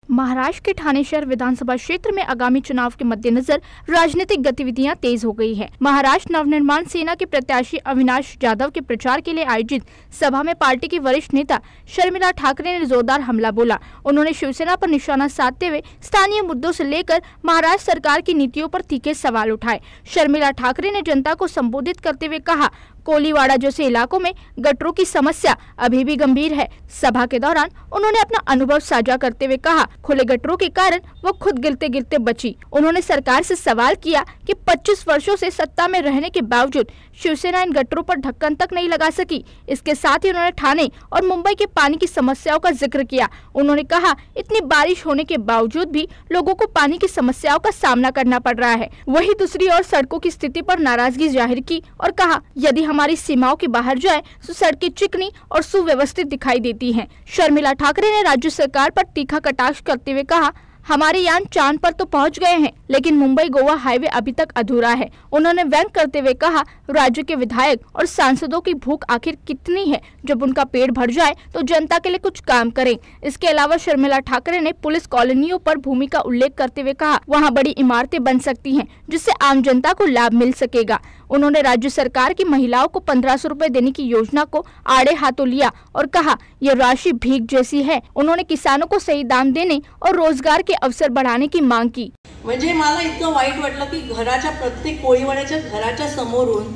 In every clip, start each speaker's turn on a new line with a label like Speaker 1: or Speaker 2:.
Speaker 1: महाराष्ट्र के ठाणे शहर विधानसभा क्षेत्र में आगामी चुनाव के मद्देनजर राजनीतिक गतिविधियां तेज हो गई है। महाराष्ट्र नवनिर्माण सेना के प्रत्याशी अविनाश जाधव के प्रचार के लिए आयोजित सभा में पार्टी की वरिष्ठ नेता शर्मिला ठाकरे ने जोरदार हमला बोला। उन्होंने शिवसेना पर निशाना साधते हुए स्थानीय मुद्दों से लेकर महाराष्ट्र सरकार की नीतियों पर तीखे सवाल उठाए। शर्मिला ठाकरे ने जनता को संबोधित करते हुए कहा, कोलीवाड़ा जैसे इलाकों में गटरों की समस्या अभी भी गंभीर है। सभा के दौरान उन्होंने अपना अनुभव साझा करते हुए कहा, खुले गटरों के कारण वो खुद गिरते गिरते बची। उन्होंने सरकार से सवाल किया कि 25 वर्षों से सत्ता में रहने के बावजूद शिवसेना इन गटरों पर ढक्कन तक नहीं लगा सकी। इसके साथ ही उन्होंने ठाणे और मुंबई के पानी की समस्याओं का जिक्र किया। उन्होंने कहा, इतनी बारिश होने के बावजूद भी लोगों को पानी की समस्याओं का सामना करना पड़ रहा है। वहीं दूसरी ओर सड़कों की स्थिति पर नाराजगी जाहिर की और कहा, यदि हमारी सीमाओं के बाहर जाए तो सड़कें चिकनी और सुव्यवस्थित दिखाई देती हैं। शर्मिला ठाकरे ने राज्य सरकार पर तीखा कटाक्ष करते हुए कहा, हमारे यान चांद पर तो पहुंच गए हैं, लेकिन मुंबई गोवा हाईवे अभी तक अधूरा है। उन्होंने व्यंग करते हुए कहा, राज्य के विधायक और सांसदों की भूख आखिर कितनी है, जब उनका पेट भर जाए तो जनता के लिए कुछ काम करें। इसके अलावा शर्मिला ठाकरे ने पुलिस कॉलोनियों पर भूमि का उल्लेख करते हुए कहा, वहां बड़ी इमारतें बन सकती हैं, जिससे आम जनता को लाभ मिल सकेगा। उन्होंने राज्य सरकार की महिलाओं को 1500 रुपए देने की योजना को आड़े हाथों लिया और कहा, यह राशि भीख जैसी है। उन्होंने किसानों को सही दाम देने और रोजगार के अवसर बढ़ाने की मांग की।
Speaker 2: म्हणजे मला इतकं वाईट वाटलं की घराच्या प्रत्येक कोळीवाड्याच्या घराच्या समोरून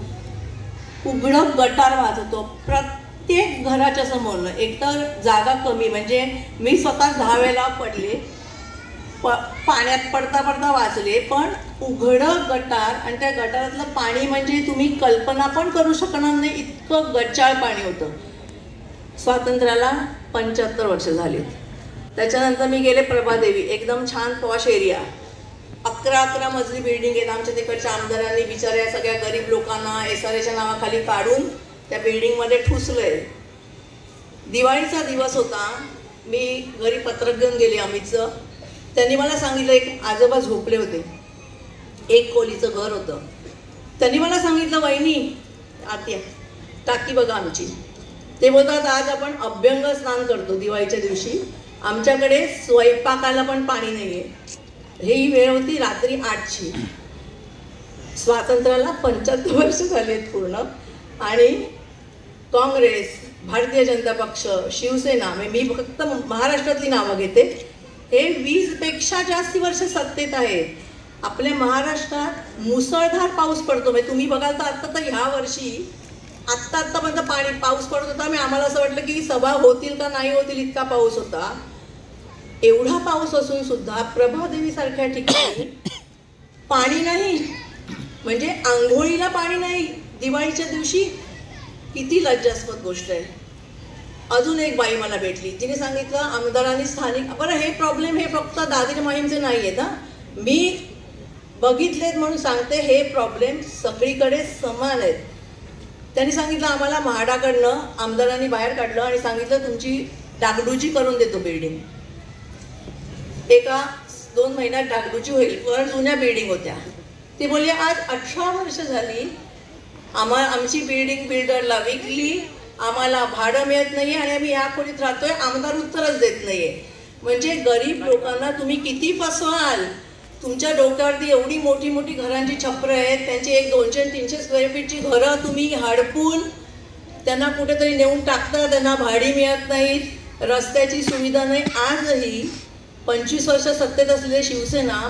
Speaker 2: उघडं गटार वाहत होतो। प्रत्येक घराच्या समोरून एकतर जागा कमी, म्हणजे मी स्वतः 10 वेळा पडले, पाण्यात पडता पडता वाचले, पण उघडं गटार आणि त्या गटारातलं पाणी म्हणजे तुम्ही कल्पना पण करू शकणार नाही, इतकं गच्चाळ पाणी होतं। स्वातंत्र्याला 75 वर्ष झालीत। त्याच्यानंतर मी गेले प्रभादेवी, एकदम छान पॉश एरिया, 11 मजली बिल्डिंग आहेत। आमच्या तिकडच्या आमदारांनी बिचाऱ्या सगळ्या गरीब लोकांना SRAच्या नावाखाली काढून त्या बिल्डिंग मध्ये ठुसलंय। दिवाळीचा दिवस होता, मी घरी पत्रक घेऊन गेले अमितचं। त्यांनी मला सांगितलं, एक आजोबा झोपले होते, एक खोलीचं घर होतं। त्यांनी मला सांगितलं, वहिनी आत्या टाकी बघा आमची। ते बोलतात, आज आपण अभ्यंग स्नान करतो दिवाळीच्या दिवशी, आमच्याकडे स्वयंपाकाला पण पाणी नाहीये। ही वेळ होती रात्री 8ची। स्वातंत्र्याला 75 वर्ष झालेत पूर्ण, आणि काँग्रेस, भारतीय जनता पक्ष, शिवसेना, मी फक्त महाराष्ट्रातली नावं घेते, हे 20 पेक्षा जास्त वर्ष सत्तेत आहेत। आपल्या महाराष्ट्रात मुसळधार पाऊस पडतो। म्हणजे तुम्ही बघाल तर आता तर ह्या वर्षी आत्तापर्यंत पाऊस पडत होता। आम्हाला असं वाटलं की सभा होतील का नाही होतील, इतका पाऊस होता। एवढा पाऊस असून सुद्धा प्रभादेवी सारख्या ठिकाणी पाणी नाही, म्हणजे आंघोळीला पाणी नाही दिवाळीच्या दिवशी। किती लज्जास्पद गोष्ट आहे। अजून एक बाई मला भेटली, जिने सांगितलं, आमदारांनी स्थानिक, बरं हे प्रॉब्लेम हे फक्त दादरी माहीमचे नाही आहेत हा, मी बघितलेत म्हणून सांगते, हे प्रॉब्लेम सगळीकडे समान आहेत। त्यांनी सांगितलं, आम्हाला म्हाडाकडनं आमदारांनी बाहेर काढलं आणि सांगितलं, तुमची डागडुजी करून देतो बिल्डिंग। एका 2 महिन्यात डागडुजी होईल, पण जुन्या बिल्डिंग होत्या। ते बोलले, आज 18 वर्ष झाली आमची बिल्डिंग बिल्डरला विकली, आम्हाला भाडं मिळत नाही आणि आम्ही या खोलीत राहतोय, आमदार उत्तरच देत नाहीये। म्हणजे गरीब लोकांना तुम्ही किती फसवाल। तुमच्या डोक्यावरती एवढी मोठी मोठी घरांची छप्र आहेत, त्यांची 200-300 स्क्वेअर फीटची घरं तुम्ही हडपून त्यांना कुठेतरी नेऊन टाकता, त्यांना भाडी मिळत नाहीत, रस्त्याची सुविधा नाही। आजही 25 वर्ष सत्तेत असलेली शिवसेना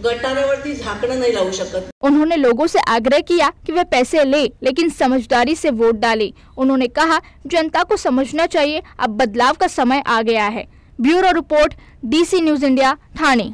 Speaker 2: गटारावरती झाकणं नहीं लावू शकत।
Speaker 1: उन्होंने लोगों से आग्रह किया कि वे पैसे ले, लेकिन समझदारी से वोट डालें। उन्होंने कहा, जनता को समझना चाहिए अब बदलाव का समय आ गया है। Bureau report, DC news India, Thane.